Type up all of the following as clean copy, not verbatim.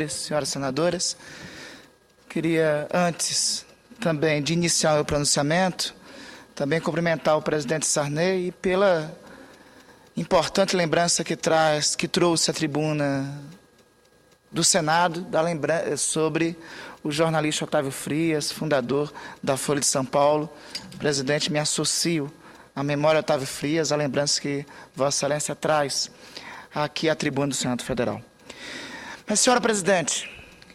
Senhoras senadoras, queria, antes também de iniciar o meu pronunciamento, também cumprimentar o presidente Sarney pela importante lembrança que trouxe à tribuna do Senado sobre o jornalista Otávio Frias, fundador da Folha de São Paulo. Presidente, me associo à memória de Otávio Frias, à lembrança que Vossa Excelência traz aqui à tribuna do Senado Federal. Mas, senhora presidente,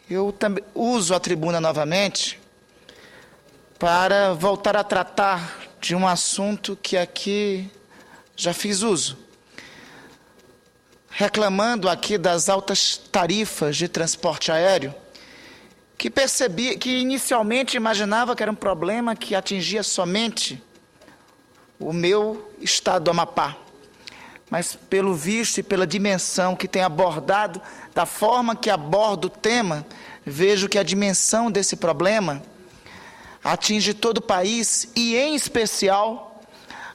eu também uso a tribuna novamente para voltar a tratar de um assunto que aqui já fiz uso, reclamando aqui das altas tarifas de transporte aéreo, que inicialmente imaginava que era um problema que atingia somente o meu estado do Amapá. Mas pelo visto e pela dimensão que tem abordado, da forma que aborda o tema, vejo que a dimensão desse problema atinge todo o país e, em especial,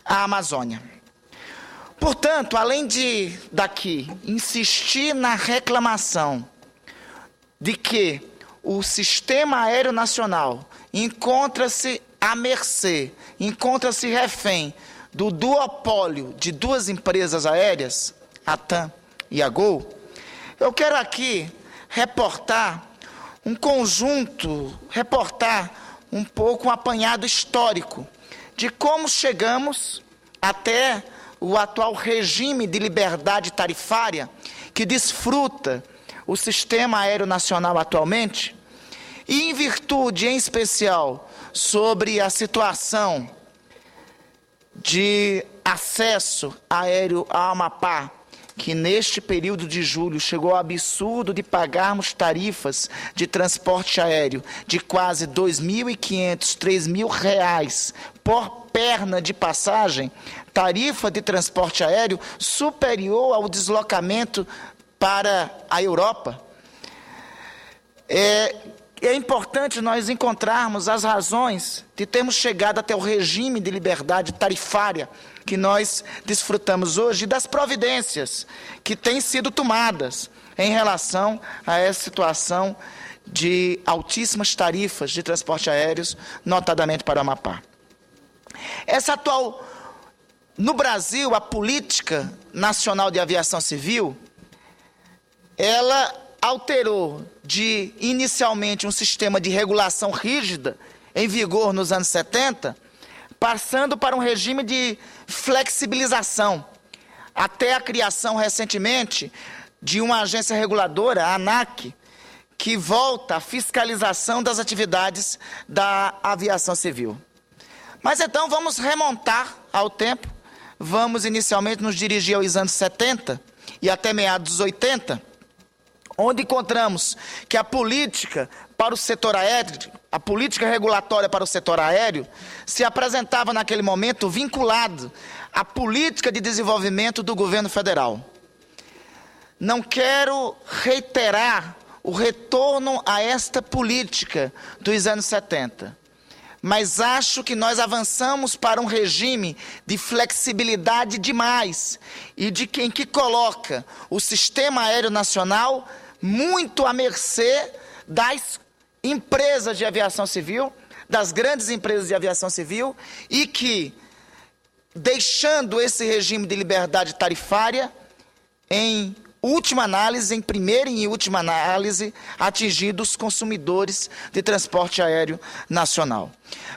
a Amazônia. Portanto, além de daqui insistir na reclamação de que o sistema aéreo nacional encontra-se à mercê, encontra-se refém do duopólio de duas empresas aéreas, a TAM e a Gol, eu quero aqui reportar um pouco um apanhado histórico de como chegamos até o atual regime de liberdade tarifária que desfruta o sistema aéreo nacional atualmente, e em virtude, em especial, sobre a situação de acesso aéreo ao Amapá, que neste período de julho chegou ao absurdo de pagarmos tarifas de transporte aéreo de quase R$ 2.500, R$ 3.000 por perna de passagem, tarifa de transporte aéreo superior ao deslocamento para a Europa. É importante nós encontrarmos as razões de termos chegado até o regime de liberdade tarifária que nós desfrutamos hoje e das providências que têm sido tomadas em relação a essa situação de altíssimas tarifas de transporte aéreos, notadamente para o Amapá. No Brasil, a Política Nacional de Aviação Civil, ela alterou de, inicialmente, um sistema de regulação rígida, em vigor nos anos 70, passando para um regime de flexibilização, até a criação, recentemente, de uma agência reguladora, a ANAC, que volta à fiscalização das atividades da aviação civil. Mas então vamos remontar ao tempo, vamos inicialmente nos dirigir aos anos 70 e até meados dos 80, onde encontramos que a política para o setor aéreo, a política regulatória para o setor aéreo, se apresentava naquele momento vinculado à política de desenvolvimento do governo federal. Não quero reiterar o retorno a esta política dos anos 70, mas acho que nós avançamos para um regime de flexibilidade demais e de quem que coloca o sistema aéreo nacional muito à mercê das empresas de aviação civil, das grandes empresas de aviação civil, e que, deixando esse regime de liberdade tarifária, em primeira e em última análise, atingindo os consumidores de transporte aéreo nacional.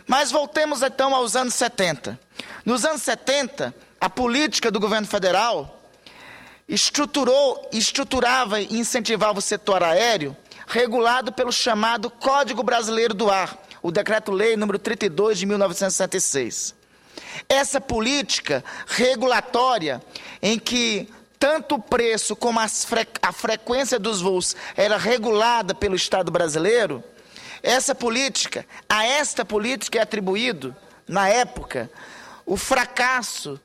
Mas voltemos então aos anos 70. Nos anos 70, a política do governo federal estruturava e incentivava o setor aéreo, regulado pelo chamado Código Brasileiro do Ar, o Decreto-Lei número 32 de 1966. Essa política regulatória, em que tanto o preço como a frequência dos voos era regulada pelo Estado brasileiro, a esta política é atribuído, na época, o fracasso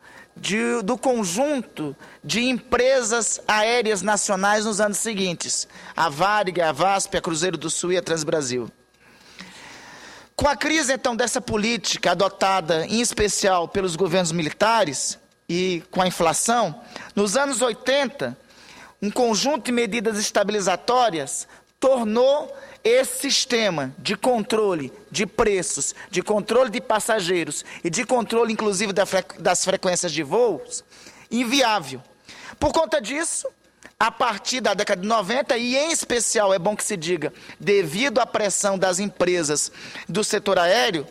do conjunto de empresas aéreas nacionais nos anos seguintes, a Varig, a VASP, a Cruzeiro do Sul e a Transbrasil. Com a crise, então, dessa política adotada, em especial, pelos governos militares e com a inflação, nos anos 80, um conjunto de medidas estabilizatórias tornou esse sistema de controle de preços, de controle de passageiros e de controle, inclusive, das frequências de voos, inviável. Por conta disso, a partir da década de 90, e em especial, é bom que se diga, devido à pressão das empresas do setor aéreo,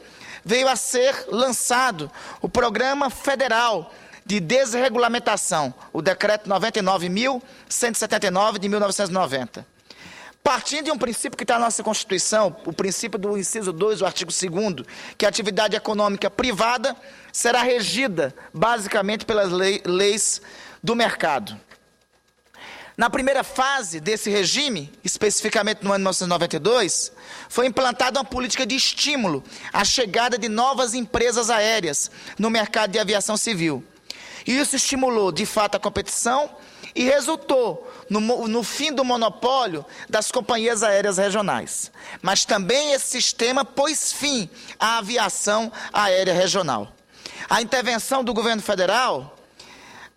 veio a ser lançado o Programa Federal de Desregulamentação, o Decreto 99.179 de 1990. Partindo de um princípio que está na nossa Constituição, o princípio do inciso 2 do artigo 2º, que a atividade econômica privada será regida, basicamente, pelas leis do mercado. Na primeira fase desse regime, especificamente no ano de 1992, foi implantada uma política de estímulo à chegada de novas empresas aéreas no mercado de aviação civil. E isso estimulou, de fato, a competição e resultou no fim do monopólio das companhias aéreas regionais. Mas também esse sistema pôs fim à aviação aérea regional. A intervenção do governo federal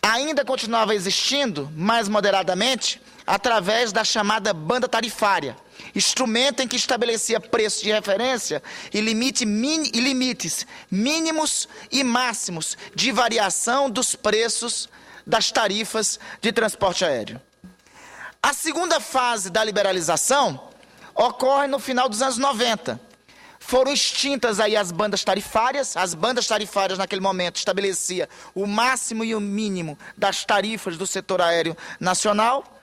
ainda continuava existindo, mais moderadamente, através da chamada banda tarifária, instrumento em que estabelecia preços de referência e limites mínimos e máximos de variação dos preços das tarifas de transporte aéreo. A segunda fase da liberalização ocorre no final dos anos 90. Foram extintas aí as bandas tarifárias. As bandas tarifárias, naquele momento, estabelecia o máximo e o mínimo das tarifas do setor aéreo nacional.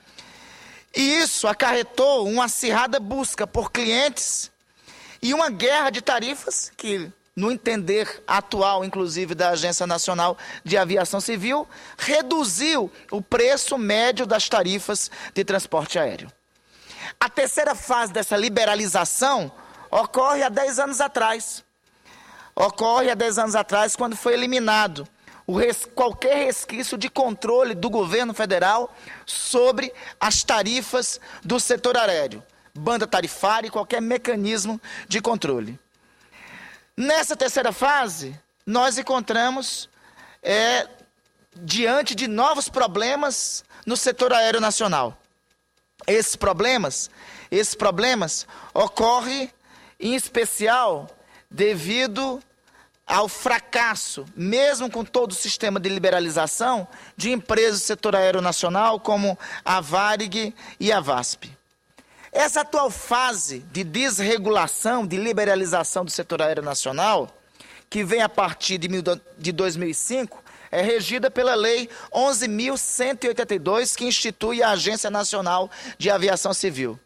E isso acarretou uma acirrada busca por clientes e uma guerra de tarifas que, no entender atual, inclusive, da Agência Nacional de Aviação Civil, reduziu o preço médio das tarifas de transporte aéreo. A terceira fase dessa liberalização ocorre há 10 anos atrás. Quando foi eliminado qualquer resquício de controle do governo federal sobre as tarifas do setor aéreo, banda tarifária e qualquer mecanismo de controle. Nessa terceira fase, nós encontramos diante de novos problemas no setor aéreo nacional. Esses problemas ocorrem, em especial, devido ao fracasso, mesmo com todo o sistema de liberalização, de empresas do setor aéreo nacional, como a Varig e a VASP. Essa atual fase de desregulação, de liberalização do setor aéreo nacional, que vem a partir de 2005, é regida pela Lei 11.182, que institui a Agência Nacional de Aviação Civil.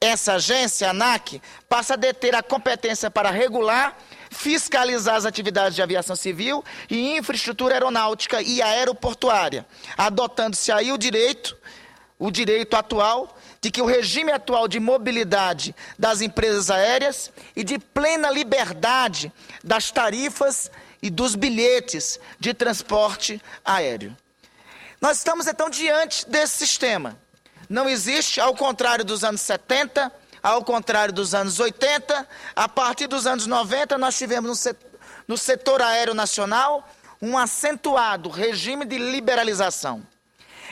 Essa agência, a ANAC, passa a deter a competência para regular, fiscalizar as atividades de aviação civil e infraestrutura aeronáutica e aeroportuária, adotando-se aí o direito atual de que o regime atual de mobilidade das empresas aéreas e de plena liberdade das tarifas e dos bilhetes de transporte aéreo. Nós estamos, então, diante desse sistema. Não existe, ao contrário dos anos 70, ao contrário dos anos 80, a partir dos anos 90, nós tivemos no setor aéreo nacional um acentuado regime de liberalização.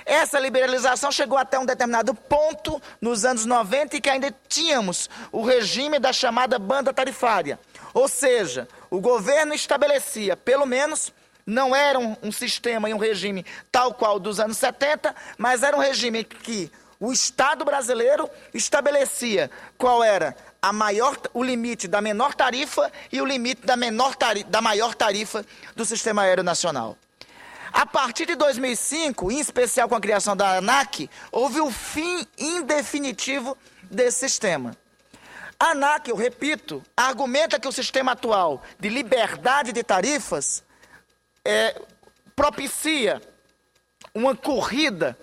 Essa liberalização chegou até um determinado ponto nos anos 90 e que ainda tínhamos o regime da chamada banda tarifária. Ou seja, o governo estabelecia, pelo menos, não era um sistema e um regime tal qual dos anos 70, mas era um regime que o Estado brasileiro estabelecia qual era o limite da menor tarifa e o limite da maior tarifa do Sistema Aéreo Nacional. A partir de 2005, em especial com a criação da ANAC, houve o fim indefinitivo desse sistema. A ANAC, eu repito, argumenta que o sistema atual de liberdade de tarifas propicia uma corrida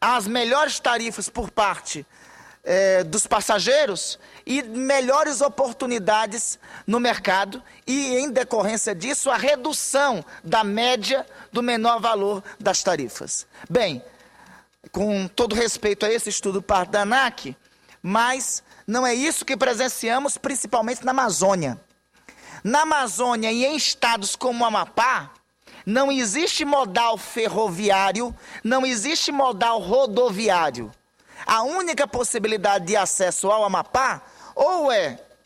às melhores tarifas por parte dos passageiros e melhores oportunidades no mercado e, em decorrência disso, a redução da média do menor valor das tarifas. Bem, com todo respeito a esse estudo parte da ANAC, mas não é isso que presenciamos principalmente na Amazônia. Na Amazônia e em estados como o Amapá, não existe modal ferroviário, não existe modal rodoviário. a única possibilidade de acesso ao Amapá, ou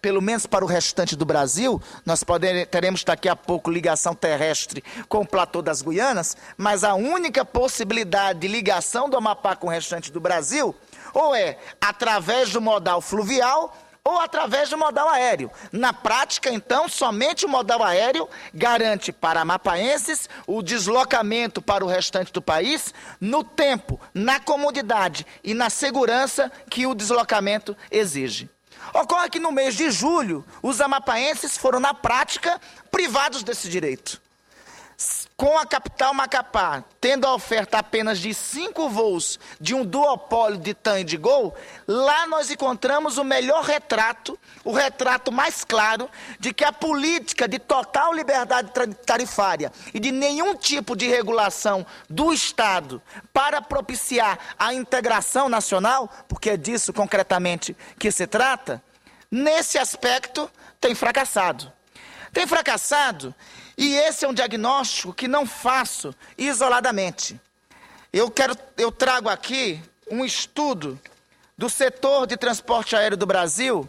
pelo menos para o restante do Brasil, nós teremos daqui a pouco ligação terrestre com o platô das Guianas, mas a única possibilidade de ligação do Amapá com o restante do Brasil, ou através do modal fluvial, ou através do modal aéreo. Na prática, então, somente o modal aéreo garante para amapaenses o deslocamento para o restante do país no tempo, na comodidade e na segurança que o deslocamento exige. Ocorre que no mês de julho, os amapaenses foram, na prática, privados desse direito. Com a capital Macapá tendo a oferta apenas de 5 voos de um duopólio de TAM e de Gol, lá nós encontramos o melhor retrato, o retrato mais claro de que a política de total liberdade tarifária e de nenhum tipo de regulação do Estado para propiciar a integração nacional, porque é disso concretamente que se trata, nesse aspecto tem fracassado. Tem fracassado, e esse é um diagnóstico que não faço isoladamente. Eu trago aqui um estudo do setor de transporte aéreo do Brasil,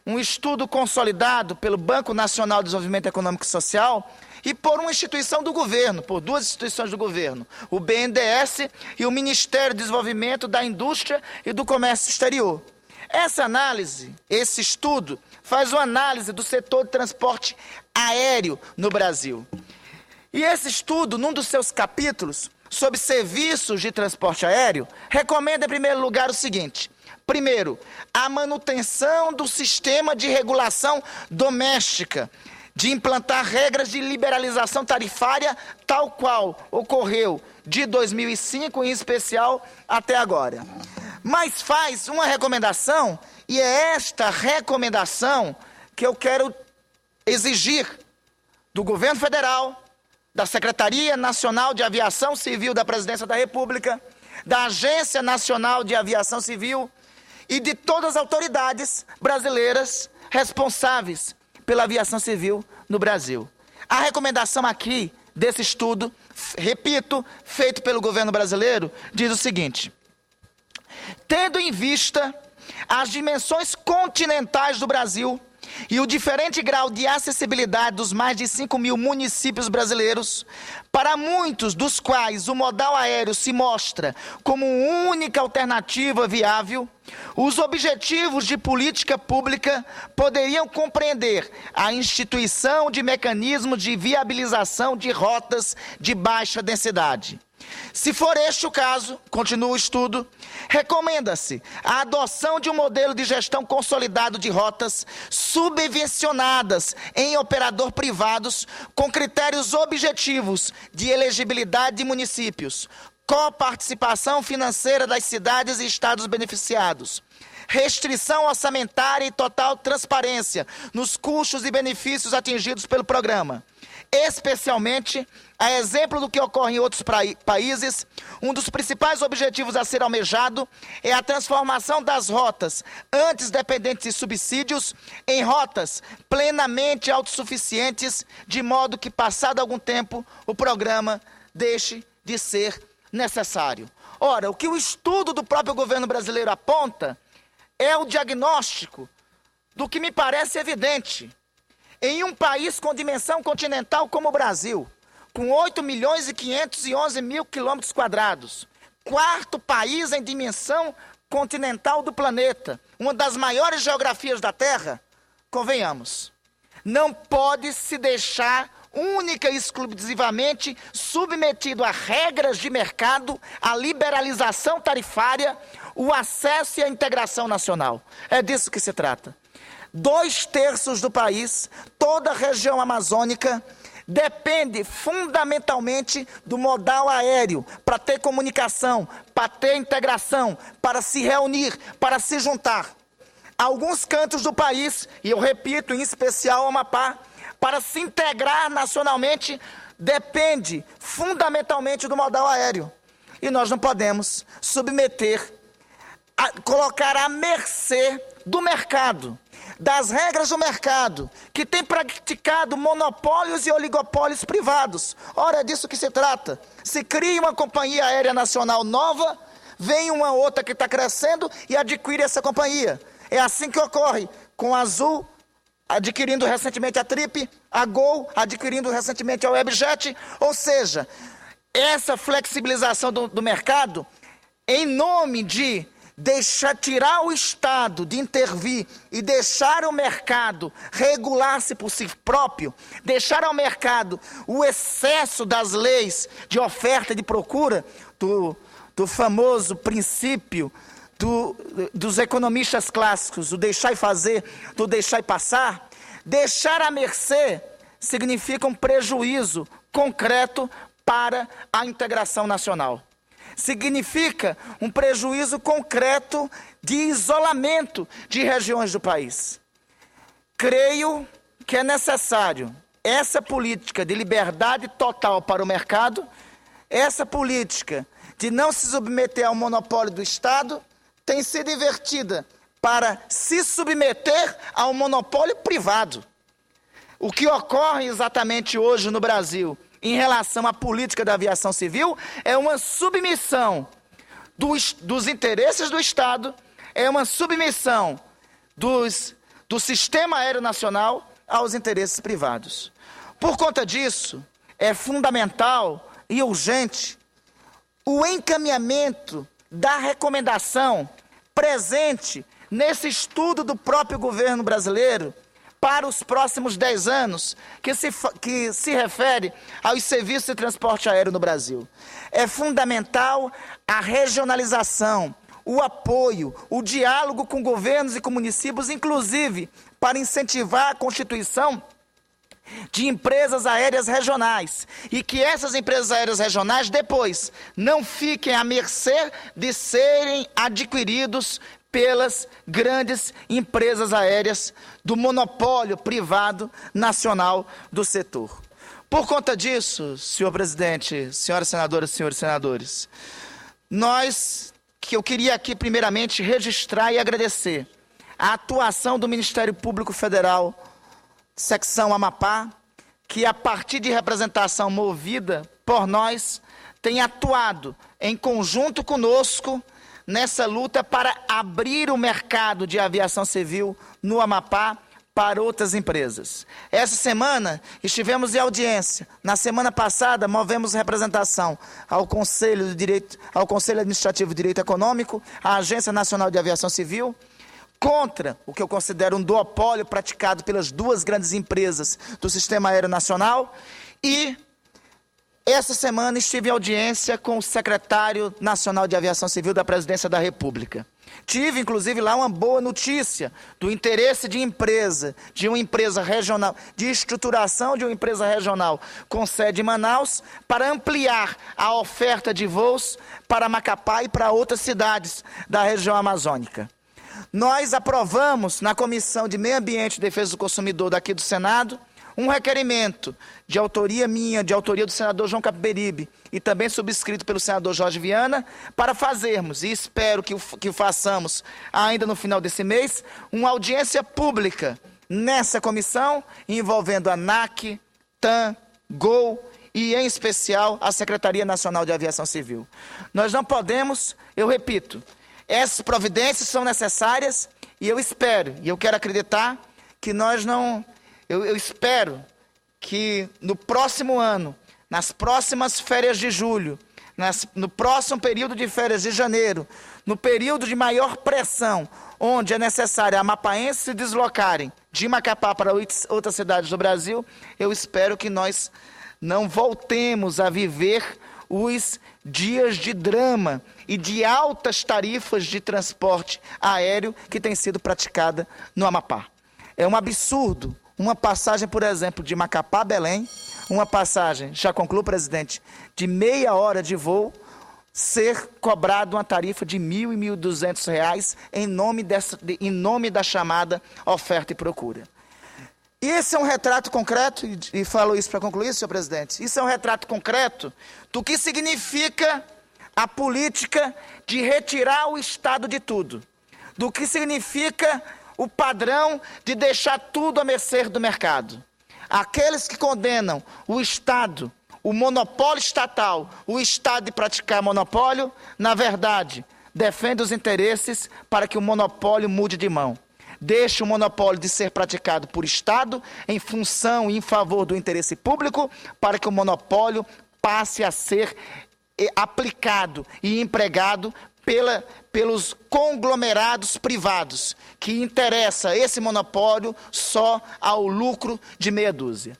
um estudo consolidado pelo Banco Nacional de Desenvolvimento Econômico e Social e por uma instituição do governo, por duas instituições do governo, o BNDES e o Ministério do Desenvolvimento da Indústria e do Comércio Exterior. Essa análise, esse estudo, faz uma análise do setor de transporte aéreo no Brasil. E esse estudo, num dos seus capítulos, sobre serviços de transporte aéreo, recomenda, em primeiro lugar, o seguinte. Primeiro, a manutenção do sistema de regulação doméstica, de implantar regras de liberalização tarifária, tal qual ocorreu de 2005, em especial, até agora. Mas faz uma recomendação, e é esta recomendação que eu quero exigir do governo federal, da Secretaria Nacional de Aviação Civil da Presidência da República, da Agência Nacional de Aviação Civil e de todas as autoridades brasileiras responsáveis pela aviação civil no Brasil. A recomendação aqui desse estudo, repito, feito pelo governo brasileiro, diz o seguinte: tendo em vista as dimensões continentais do Brasil e o diferente grau de acessibilidade dos mais de 5.000 municípios brasileiros, para muitos dos quais o modal aéreo se mostra como única alternativa viável, os objetivos de política pública poderiam compreender a instituição de mecanismos de viabilização de rotas de baixa densidade. Se for este o caso, continua o estudo, recomenda-se a adoção de um modelo de gestão consolidado de rotas subvencionadas em operador privados com critérios objetivos de elegibilidade de municípios, coparticipação financeira das cidades e estados beneficiados, restrição orçamentária e total transparência nos custos e benefícios atingidos pelo programa. Especialmente, a exemplo do que ocorre em outros países, um dos principais objetivos a ser almejado é a transformação das rotas antes dependentes de subsídios em rotas plenamente autossuficientes, de modo que, passado algum tempo, o programa deixe de ser necessário. Ora, o que o estudo do próprio governo brasileiro aponta é o diagnóstico do que me parece evidente. Em um país com dimensão continental como o Brasil, com 8.511.000 quilômetros quadrados, quarto país em dimensão continental do planeta, uma das maiores geografias da Terra, convenhamos, não pode se deixar única e exclusivamente submetido a regras de mercado, a liberalização tarifária, o acesso e a integração nacional. É disso que se trata. 2/3 do país, toda a região amazônica, depende fundamentalmente do modal aéreo para ter comunicação, para ter integração, para se reunir, para se juntar. Alguns cantos do país, e eu repito, em especial o Amapá, para se integrar nacionalmente, depende fundamentalmente do modal aéreo. E nós não podemos colocar à mercê do mercado, das regras do mercado, que tem praticado monopólios e oligopólios privados. Ora, é disso que se trata. Se cria uma companhia aérea nacional nova vem uma outra que está crescendo e adquire essa companhia. É assim que ocorre com a Azul, adquirindo recentemente a Trip, a Gol, adquirindo recentemente a Webjet. Ou seja, essa flexibilização do mercado, em nome de tirar o Estado de intervir e deixar o mercado regular-se por si próprio, deixar ao mercado o excesso das leis de oferta e de procura, do famoso princípio dos economistas clássicos, do deixar e fazer, do deixar e passar. Deixar à mercê significa um prejuízo concreto para a integração nacional. Significa um prejuízo concreto de isolamento de regiões do país. Creio que é necessário essa política de liberdade total para o mercado, essa política de não se submeter ao monopólio do Estado, tem sido invertida para se submeter ao monopólio privado. O que ocorre exatamente hoje no Brasil em relação à política da aviação civil é uma submissão dos interesses do Estado, é uma submissão do sistema aéreo nacional aos interesses privados. Por conta disso, é fundamental e urgente o encaminhamento da recomendação presente nesse estudo do próprio governo brasileiro para os próximos 10 anos, que se refere aos serviços de transporte aéreo no Brasil. É fundamental a regionalização, o apoio, o diálogo com governos e com municípios, inclusive para incentivar a constituição de empresas aéreas regionais, e que essas empresas aéreas regionais depois não fiquem à mercê de serem adquiridos pelas grandes empresas aéreas do monopólio privado nacional do setor. Por conta disso, senhor presidente, senhoras senadoras e senhores senadores, eu queria aqui primeiramente registrar e agradecer a atuação do Ministério Público Federal, secção Amapá, que a partir de representação movida por nós, tem atuado em conjunto conosco nessa luta para abrir o mercado de aviação civil no Amapá para outras empresas. Essa semana estivemos em audiência. Na semana passada movemos representação ao Conselho Administrativo de Direito Econômico, à Agência Nacional de Aviação Civil, contra o que eu considero um duopólio praticado pelas duas grandes empresas do Sistema Aéreo Nacional. E essa semana estive em audiência com o secretário nacional de Aviação Civil da Presidência da República. Tive, inclusive, lá uma boa notícia do interesse de uma empresa regional, de estruturação de uma empresa regional com sede em Manaus, para ampliar a oferta de voos para Macapá e para outras cidades da região amazônica. Nós aprovamos, na Comissão de Meio Ambiente e Defesa do Consumidor daqui do Senado, um requerimento de autoria minha, de autoria do senador João Capiberibe e também subscrito pelo senador Jorge Viana, para fazermos, e espero que façamos ainda no final desse mês, uma audiência pública nessa comissão, envolvendo a ANAC, TAM, GOL e, em especial, a Secretaria Nacional de Aviação Civil. Nós não podemos, eu repito, essas providências são necessárias e eu espero, e eu quero acreditar que nós não... Eu espero que no próximo ano, nas próximas férias de julho, no próximo período de férias de janeiro, no período de maior pressão, onde é necessário amapaenses se deslocarem de Macapá para outras cidades do Brasil, eu espero que nós não voltemos a viver os dias de drama e de altas tarifas de transporte aéreo que tem sido praticada no Amapá. É um absurdo uma passagem, por exemplo, de Macapá a Belém, uma passagem, já concluo, presidente, de meia hora de voo, ser cobrado uma tarifa de R$ 1.000 e R$ 1.200 em nome da chamada oferta e procura. E esse é um retrato concreto, e falo isso para concluir, senhor presidente, isso é um retrato concreto do que significa a política de retirar o Estado de tudo, do que significa o padrão de deixar tudo à mercê do mercado. Aqueles que condenam o Estado, o monopólio estatal, o Estado de praticar monopólio, na verdade, defende os interesses para que o monopólio mude de mão. Deixe o monopólio de ser praticado por Estado em função e em favor do interesse público, para que o monopólio passe a ser aplicado e empregado pelos conglomerados privados, que interessa esse monopólio só ao lucro de meia dúzia.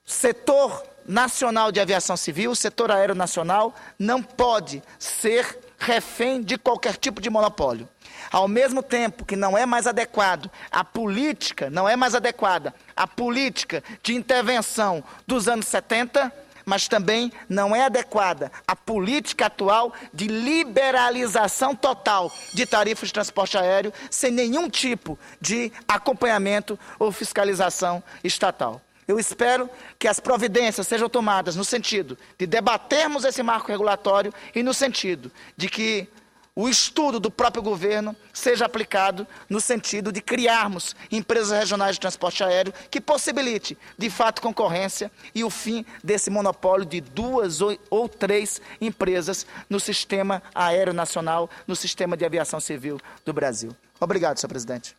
Setor nacional de aviação civil, o setor aéreo nacional, não pode ser refém de qualquer tipo de monopólio. Ao mesmo tempo que não é mais adequado, a política não é mais adequada, a política de intervenção dos anos 70, mas também não é adequada a política atual de liberalização total de tarifas de transporte aéreo, sem nenhum tipo de acompanhamento ou fiscalização estatal. Eu espero que as providências sejam tomadas no sentido de debatermos esse marco regulatório e no sentido de que o estudo do próprio governo seja aplicado no sentido de criarmos empresas regionais de transporte aéreo que possibilite, de fato, concorrência e o fim desse monopólio de 2 ou 3 empresas no sistema aéreo nacional, no sistema de aviação civil do Brasil. Obrigado, senhor presidente.